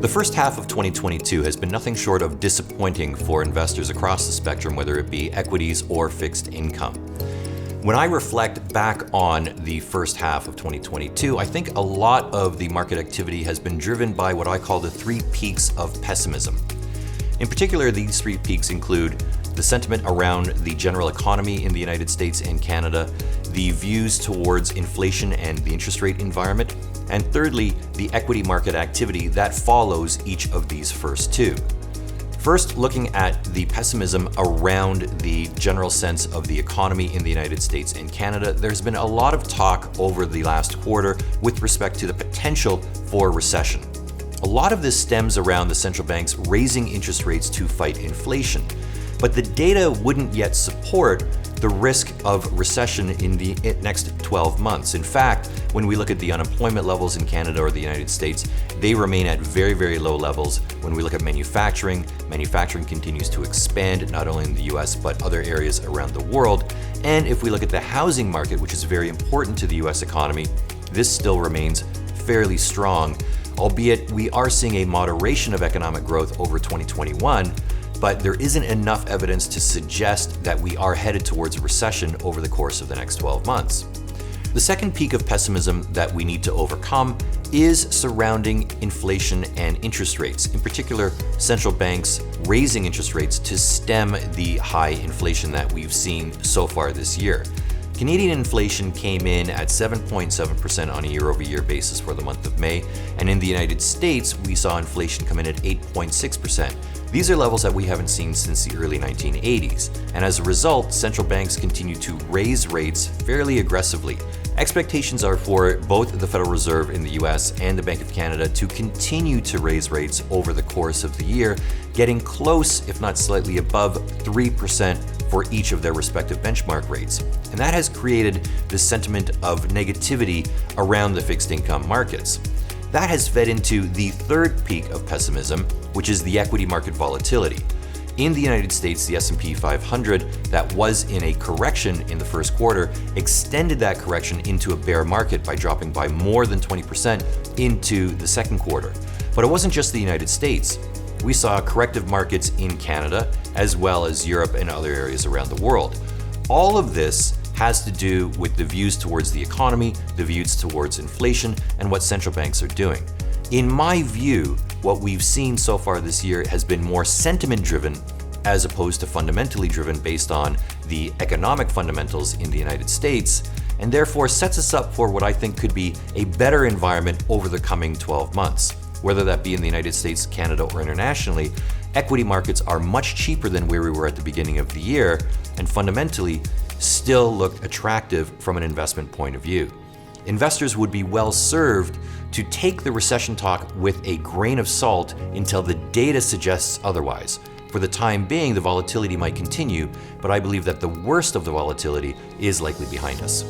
The first half of 2022 has been nothing short of disappointing for investors across the spectrum, whether it be equities or fixed income. When I reflect back on the first half of 2022, I think a lot of the market activity has been driven by what I call the three peaks of pessimism. In particular, these three peaks include the sentiment around the general economy in the United States and Canada, the views towards inflation and the interest rate environment, and thirdly, the equity market activity that follows each of these first two. First, looking at the pessimism around the general sense of the economy in the United States and Canada, there's been a lot of talk over the last quarter with respect to the potential for recession. A lot of this stems around the central banks raising interest rates to fight inflation, but the data wouldn't yet support the risk of recession in the next 12 months. In fact, when we look at the unemployment levels in Canada or the United States, they remain at very, very low levels. When we look at manufacturing continues to expand, not only in the US, but other areas around the world. And if we look at the housing market, which is very important to the US economy, this still remains fairly strong, albeit we are seeing a moderation of economic growth over 2021, but there isn't enough evidence to suggest that we are headed towards a recession over the course of the next 12 months. The second peak of pessimism that we need to overcome is surrounding inflation and interest rates, in particular, central banks raising interest rates to stem the high inflation that we've seen so far this year. Canadian inflation came in at 7.7% on a year-over-year basis for the month of May, and in the United States, we saw inflation come in at 8.6%. These are levels that we haven't seen since the early 1980s, and as a result, central banks continue to raise rates fairly aggressively. Expectations are for both the Federal Reserve in the US and the Bank of Canada to continue to raise rates over the course of the year, getting close, if not slightly above, 3% for each of their respective benchmark rates. And that has created this sentiment of negativity around the fixed income markets. That has fed into the third peak of pessimism, which is the equity market volatility. In the United States, the S&P 500 that was in a correction in the first quarter extended that correction into a bear market by dropping by more than 20% into the second quarter. But it wasn't just the United States. We saw corrective markets in Canada, as well as Europe and other areas around the world. All of this has to do with the views towards the economy, the views towards inflation, and what central banks are doing. In my view, what we've seen so far this year has been more sentiment-driven as opposed to fundamentally driven based on the economic fundamentals in the United States, and therefore sets us up for what I think could be a better environment over the coming 12 months. Whether that be in the United States, Canada, or internationally, equity markets are much cheaper than where we were at the beginning of the year, and fundamentally still look attractive from an investment point of view. Investors would be well served to take the recession talk with a grain of salt until the data suggests otherwise. For the time being, the volatility might continue, but I believe that the worst of the volatility is likely behind us.